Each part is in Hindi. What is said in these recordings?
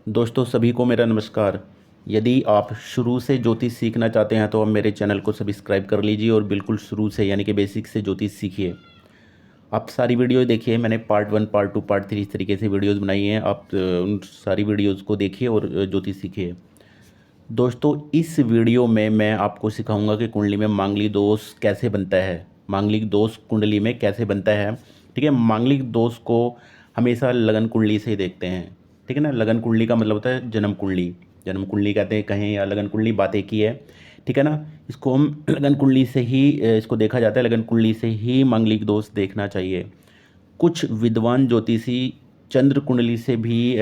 दोस्तों सभी को मेरा नमस्कार। यदि आप शुरू से ज्योतिष सीखना चाहते हैं तो आप मेरे चैनल को सब्सक्राइब कर लीजिए और बिल्कुल शुरू से यानी कि बेसिक से ज्योतिष सीखिए। आप सारी वीडियो देखिए, मैंने पार्ट 1 पार्ट 2 पार्ट 3 इस तरीके से वीडियोस बनाई हैं। आप उन सारी वीडियोस को देखिए और ज्योतिष सीखिए। दोस्तों इस वीडियो में मैं आपको सिखाऊंगा कि कुंडली में मांगलिक दोष कैसे बनता है। मांगलिक दोष कुंडली में कैसे बनता है, ठीक है। मांगलिक दोष को हमेशा लगन कुंडली से ही देखते हैं, ठीक है ना। लगन कुंडली का मतलब होता है जन्म कुंडली। जन्म कुंडली कहते हैं कहें या लगन कुंडली, बात एक ही है, ठीक है ना। इसको हम लगन कुंडली से ही इसको देखा जाता है। लगन कुंडली से ही मांगलिक दोष देखना चाहिए। कुछ विद्वान ज्योतिषी चंद्र कुंडली से भी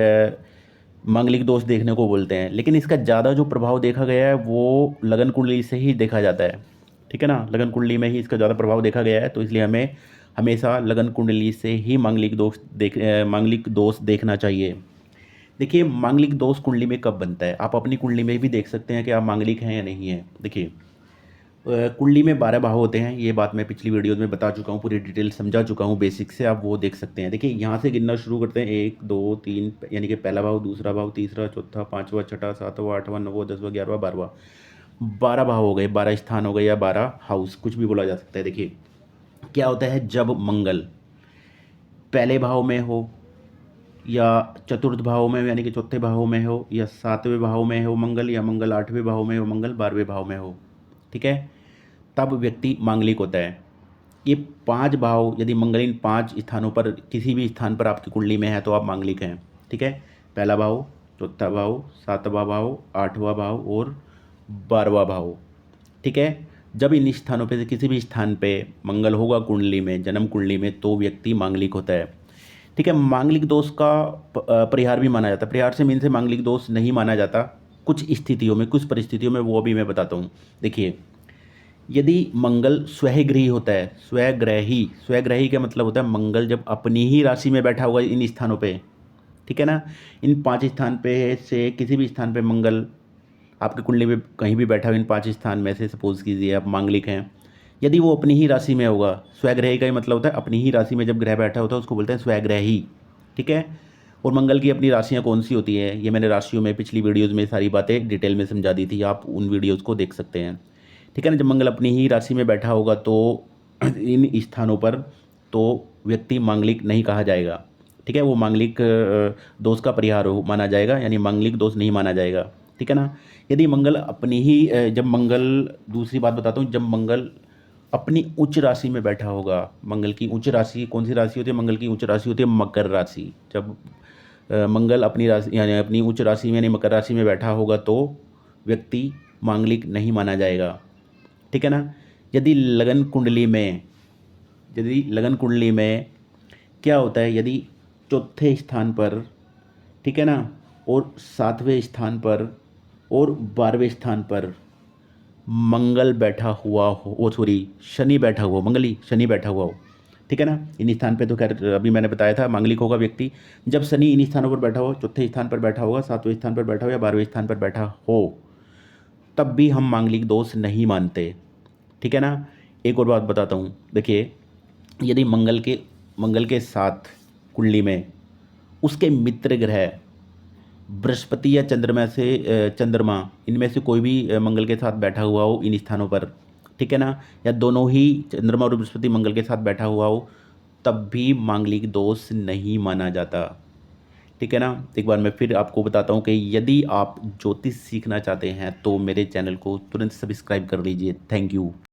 मांगलिक दोष देखने को बोलते हैं, लेकिन इसका ज़्यादा जो प्रभाव देखा गया है वो लगन कुंडली से ही देखा जाता है, ठीक है ना। लगन कुंडली में ही इसका ज़्यादा प्रभाव देखा गया है, तो इसलिए हमें हमेशा लगन कुंडली से ही मांगलिक दोष देखना चाहिए। देखिए मांगलिक दोष कुंडली में कब बनता है, आप अपनी कुंडली में भी देख सकते हैं कि आप मांगलिक हैं या नहीं हैं। देखिए कुंडली में 12 भाव होते हैं, ये बात मैं पिछली वीडियोज़ में बता चुका हूँ, पूरी डिटेल समझा चुका हूँ बेसिक से, आप वो देख सकते हैं। देखिए यहाँ से गिनना शुरू करते हैं, 1 2 3, यानी कि पहला भाव, दूसरा भाव, तीसरा, चौथा, पाँचवा, छठा, सातवां, आठवां, नौवां, 10वां, 11वां, 12वां। 12 भाव हो गए, 12 स्थान हो गए या 12 हाउस, कुछ भी बोला जा सकता है। देखिए क्या होता है, जब मंगल पहले भाव में हो या चतुर्थ भाव में यानी कि चौथे भाव में हो या सातवें भाव में हो मंगल, या मंगल आठवें भाव में हो, मंगल 12वें भाव में हो, ठीक है, तब व्यक्ति मांगलिक होता है। ये 5 भाव यदि मंगल इन 5 स्थानों पर किसी भी स्थान पर आपकी कुंडली में है तो आप मांगलिक हैं, ठीक है। पहला भाव, चौथा भाव, सातवां भाव, आठवां भाव और 12वां भाव, ठीक है। जब इन स्थानों पे से किसी भी स्थान पे मंगल होगा कुंडली में, जन्म कुंडली में, तो व्यक्ति मांगलिक होता है, ठीक है। मांगलिक दोष का परिहार भी माना जाता है। परिहार से मीन से मांगलिक दोष नहीं माना जाता कुछ स्थितियों में, कुछ परिस्थितियों में, वो भी मैं बताता हूँ। देखिए यदि मंगल स्वग्रही होता है, स्वग्रही, स्वग्रही का मतलब होता है मंगल जब अपनी ही राशि में बैठा हुआ इन स्थानों पे, ठीक है ना। इन 5 स्थान पे से किसी भी स्थान पे मंगल आपकी कुंडली में कहीं भी बैठा हो, इन 5 स्थान में से सपोज कीजिए आप मांगलिक हैं, यदि वो अपनी ही राशि में होगा। स्वग्रही का ही मतलब होता है अपनी ही राशि में जब ग्रह बैठा होता है उसको बोलते हैं स्वग्रही, ठीक है। और मंगल की अपनी राशियाँ कौन सी होती हैं, ये मैंने राशियों में पिछली वीडियोज़ में सारी बातें डिटेल में समझा दी थी, आप उन वीडियोज़ को देख सकते हैं, ठीक है ना। जब मंगल अपनी ही राशि में बैठा होगा तो इन स्थानों पर तो व्यक्ति मांगलिक नहीं कहा जाएगा, ठीक है। वो मांगलिक दोष का परिहार हो माना जाएगा, यानी मांगलिक दोष नहीं माना जाएगा, ठीक है ना। यदि मंगल अपनी ही जब मंगल, दूसरी बात बताता हूँ, जब मंगल अपनी उच्च राशि में बैठा होगा, मंगल की उच्च राशि कौन सी राशि होती है, मंगल की उच्च राशि होती है मकर राशि। जब मंगल अपनी राशि यानी अपनी उच्च राशि में यानी मकर राशि में बैठा होगा तो व्यक्ति मांगलिक नहीं माना जाएगा, ठीक है ना। यदि लगन कुंडली में, यदि लगन कुंडली में क्या होता है, यदि चौथे स्थान पर, ठीक है ना, और 7वें स्थान पर और 12वें स्थान पर मंगल बैठा हुआ हो, ओ सॉरी शनि बैठा हुआ हो, मंगल ही शनि बैठा हुआ हो, ठीक है ना। इन स्थान पे तो खैर अभी मैंने बताया था मांगलिक होगा व्यक्ति। जब शनि इन स्थानों पर बैठा हो, चौथे स्थान पर बैठा होगा, 7वें स्थान पर बैठा हो या 12वें स्थान पर बैठा हो, तब भी हम मांगलिक दोष नहीं मानते, ठीक है ना। एक और बात बताता हूँ, देखिए यदि मंगल के साथ कुंडली में उसके मित्र ग्रह बृहस्पति या चंद्रमा इनमें से कोई भी मंगल के साथ बैठा हुआ हो इन स्थानों पर, ठीक है ना, या दोनों ही चंद्रमा और बृहस्पति मंगल के साथ बैठा हुआ हो, तब भी मांगलिक दोष नहीं माना जाता, ठीक है ना। एक बार मैं फिर आपको बताता हूँ कि यदि आप ज्योतिष सीखना चाहते हैं तो मेरे चैनल को तुरंत सब्सक्राइब कर लीजिए। Thank you.